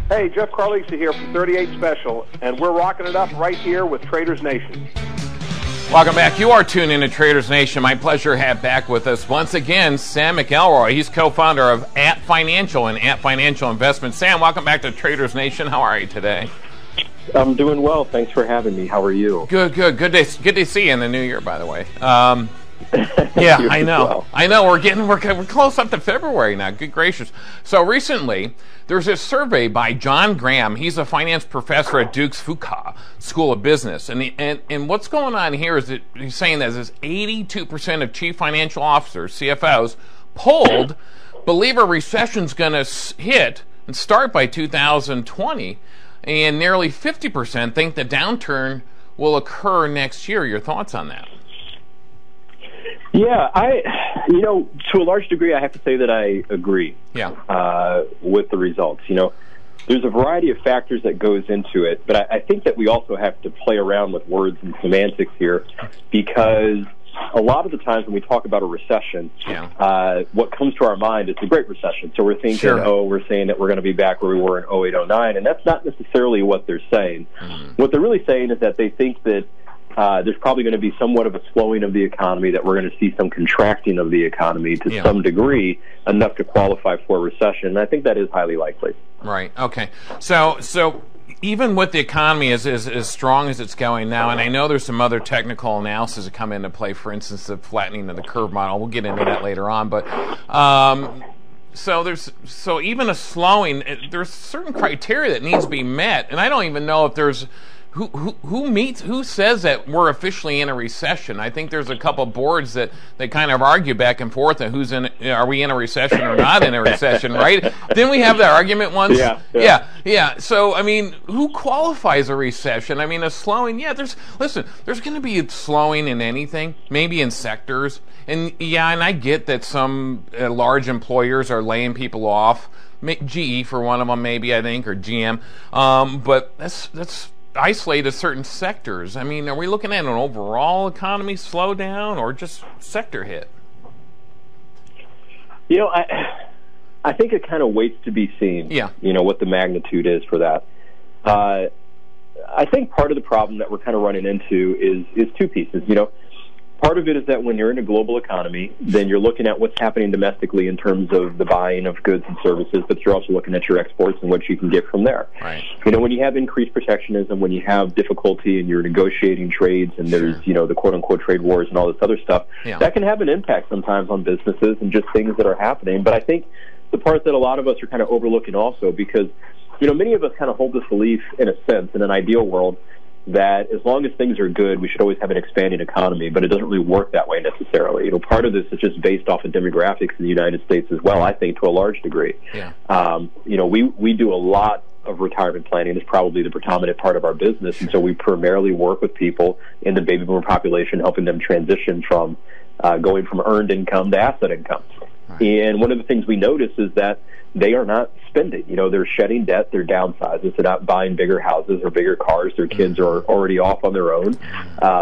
Hey, Jeff Carlisa here from 38 Special, and we're rocking it up right here with Traders Nation. Welcome back. You are tuned into Traders Nation. My pleasure to have back with us once again Sam McElroy. He's co-founder of At Financial and At Financial Investment. Sam, welcome back to Traders Nation. How are you today? I'm doing well. Thanks for having me. How are you? Good. Good to see you in the new year, by the way. Yeah, I know. Well. I know. We're close up to February now. Good gracious. So recently, there's a survey by John Graham. He's a finance professor at Duke's Fuqua School of Business, and what's going on here is that he's saying that 82% of chief financial officers (CFOs) polled believe a recession's going to hit and start by 2020, and nearly 50% think the downturn will occur next year. Your thoughts on that? Yeah, to a large degree, I have to say that I agree. Yeah. With the results. There's a variety of factors that goes into it, but I think that we also have to play around with words and semantics here, because a lot of the times when we talk about a recession, what comes to our mind is the Great Recession. So we're thinking, we're saying that we're going to be back where we were in 08, 09, and that's not necessarily what they're saying. What they're really saying is that they think that there's probably going to be somewhat of a slowing of the economy, that we're going to see some contracting of the economy to some degree, enough to qualify for a recession. And I think that is highly likely. Right. Okay. So even with the economy as strong as it's going now, and I know there's some other technical analysis that come into play, for instance, the flattening of the curve model. We'll get into that later on, but so even a slowing, there's certain criteria that needs to be met, and I don't even know if there's who says that we're officially in a recession. I think there's a couple boards that they kind of argue back and forth on are we in a recession or not in a recession, right? Didn't we have that argument once? Yeah. So I mean, who qualifies a recession? I mean, a slowing. Yeah, there's going to be a slowing in anything, maybe in sectors, and I get that some large employers are laying people off. GE for one of them, maybe, I think, or GM. But that's isolated certain sectors. I mean, are we looking at an overall economy slowdown or just sector hit? I think it kind of waits to be seen. Yeah. What the magnitude is for that. I think part of the problem that we're kind of running into is two pieces. Part of it is that when you're in a global economy, then you're looking at what's happening domestically in terms of the buying of goods and services, but you're also looking at your exports and what you can get from there. Right. When you have increased protectionism, when you have difficulty and you're negotiating trades, and there's, the quote-unquote trade wars and all this other stuff, that can have an impact sometimes on businesses and just things that are happening. But I think the part that a lot of us are kind of overlooking also, because, many of us kind of hold this belief, in a sense, in an ideal world, that as long as things are good, we should always have an expanding economy, but it doesn't really work that way necessarily. Part of this is just based off of demographics in the United States as well, I think, to a large degree. Yeah. We do a lot of retirement planning. It's probably the predominant part of our business, and so we primarily work with people in the baby boomer population, helping them transition from going from earned income to asset income. Right. And one of the things we notice is that they are not spending. They're shedding debt, they're downsizing, they're not buying bigger houses or bigger cars. Their kids are already off on their own.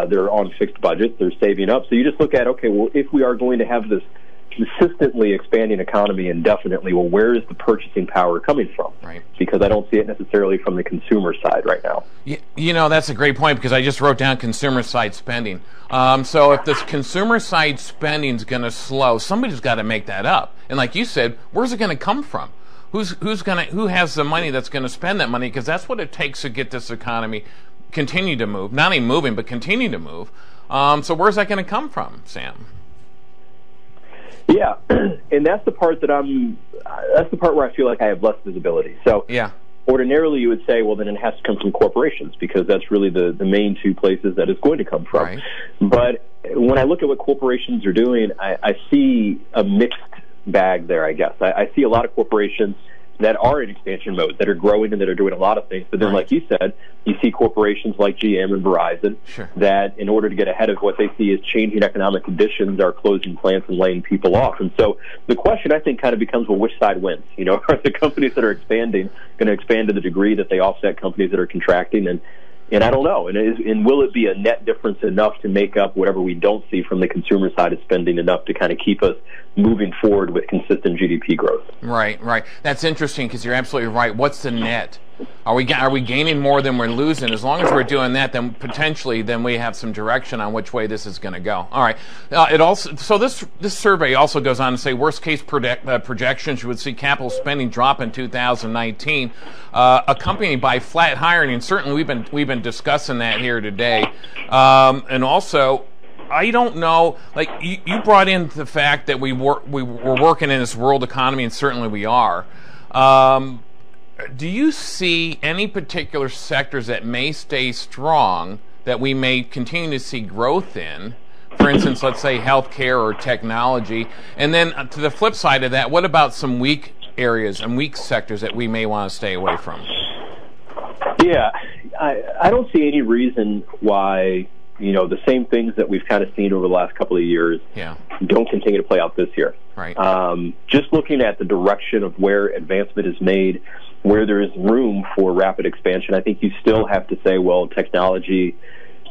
They're on fixed budgets. They're saving up. So you just look at, if we are going to have this consistently expanding economy indefinitely, where is the purchasing power coming from? Right. Because I don't see it necessarily from the consumer side right now. That's a great point, because I just wrote down consumer side spending. So if this consumer side spending is going to slow, somebody's got to make that up. And like you said, where's it going to come from? Who has the money that's going to spend that money? Because that's what it takes to get this economy continue to move. Not even moving, but continue to move. So where's that going to come from, Sam? Yeah, and that's the part where I feel like I have less visibility. So ordinarily you would say, well, then it has to come from corporations, because that's really the main two places that it's going to come from. Right. But when I look at what corporations are doing, I see a mixed bag there, I guess. I see a lot of corporations that are in expansion mode, that are growing and that are doing a lot of things. But then, like you said, you see corporations like GM and Verizon that, in order to get ahead of what they see as changing economic conditions, are closing plants and laying people off. And so the question, I think, kind of becomes, well, which side wins? Are the companies that are expanding going to expand to the degree that they offset companies that are contracting? And And I don't know. And will it be a net difference enough to make up whatever we don't see from the consumer side of spending enough to kind of keep us moving forward with consistent GDP growth? Right. That's interesting because you're absolutely right. What's the net? Are we gaining more than we're losing? As long as we're doing that, then potentially we have some direction on which way this is going to go. All right. This survey also goes on to say worst case projections you would see capital spending drop in 2019, accompanied by flat hiring, and certainly we've been discussing that here today, and also. I don't know. Like you brought in the fact that we're working in this world economy, and certainly we are. Do you see any particular sectors that may stay strong that we may continue to see growth in? For instance, let's say healthcare or technology. And then to the flip side of that, what about some weak areas and weak sectors that we may want to stay away from? Yeah, I don't see any reason why the same things that we've kind of seen over the last couple of years don't continue to play out this year. Right. Just looking at the direction of where advancement is made, where there is room for rapid expansion, I think you still have to say, well, technology,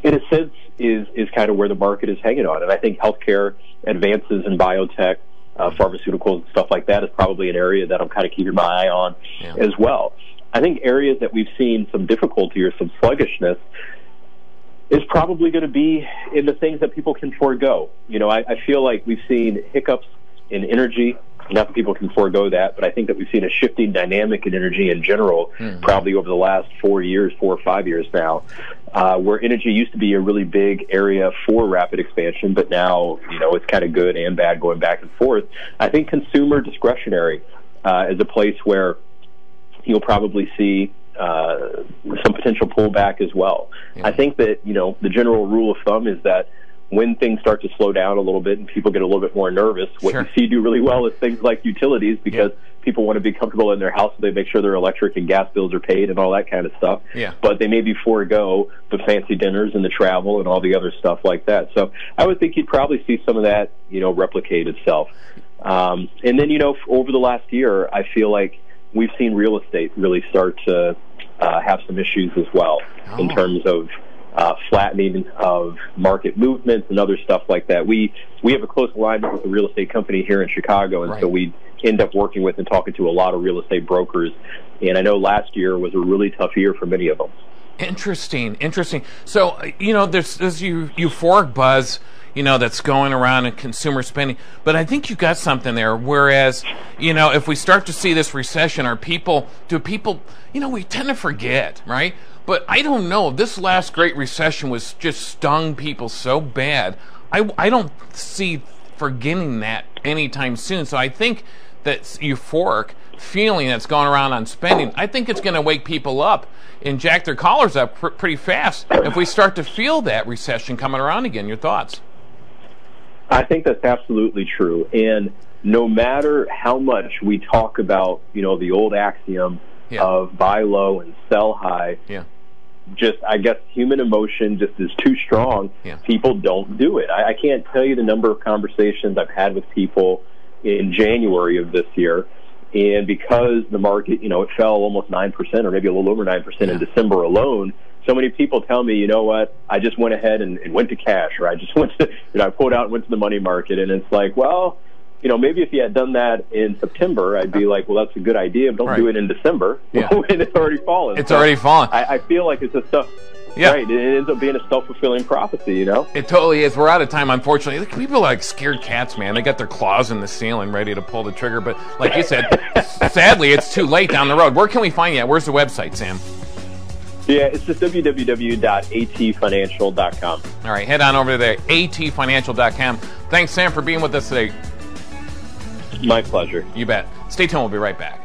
in a sense, is kind of where the market is hanging on. And I think healthcare advances in biotech, pharmaceuticals, and stuff like that is probably an area that I'm kind of keeping my eye on as well. I think areas that we've seen some difficulty or some sluggishness is probably going to be in the things that people can forego. I feel like we've seen hiccups in energy. Not that people can forego that, but I think that we've seen a shifting dynamic in energy in general, probably over the last 4 or 5 years now, where energy used to be a really big area for rapid expansion, but now, it's kind of good and bad going back and forth. I think consumer discretionary is a place where you'll probably see some potential pullback as well. I think that, the general rule of thumb is that when things start to slow down a little bit and people get a little bit more nervous, what you see do really well is things like utilities, because people want to be comfortable in their house, so they make sure their electric and gas bills are paid and all that kind of stuff. But they maybe forego the fancy dinners and the travel and all the other stuff like that. So I would think you'd probably see some of that, replicate itself. And then, over the last year, I feel like we've seen real estate really start to have some issues as well in terms of flattening of market movements and other stuff like that. We have a close alignment with a real estate company here in Chicago, and so we end up working with and talking to a lot of real estate brokers. And I know last year was a really tough year for many of them. Interesting. So, there's this euphoric buzz, that's going around in consumer spending. But I think you got something there. Whereas, if we start to see this recession, we tend to forget, right? But I don't know. This last great recession was just stung people so bad. I don't see forgetting that anytime soon. So I think that euphoric feeling that's going around on spending, I think it's going to wake people up and jack their collars up pretty fast if we start to feel that recession coming around again. Your thoughts? I think that's absolutely true. And no matter how much we talk about, the old axiom of buy low and sell high, just, I guess, human emotion just is too strong. People don't do it. I can't tell you the number of conversations I've had with people in January of this year, and because the market, it fell almost 9% or maybe a little over 9% in December alone, so many people tell me, you know what, I just went ahead and went to cash, or I just went to, I pulled out and went to the money market, and it's like, well, maybe if you had done that in September, I'd be like, well, that's a good idea, but don't do it in December when it's already fallen. It's already fallen. I feel like it's a stuff. Right, it ends up being a self-fulfilling prophecy, It totally is. We're out of time, unfortunately. People are like scared cats, man. They got their claws in the ceiling ready to pull the trigger, but like you said, sadly, it's too late down the road. Where can we find you at? Where's the website, Sam? Yeah, it's just www.atfinancial.com. All right, head on over there, atfinancial.com. Thanks, Sam, for being with us today. My pleasure. You bet. Stay tuned. We'll be right back.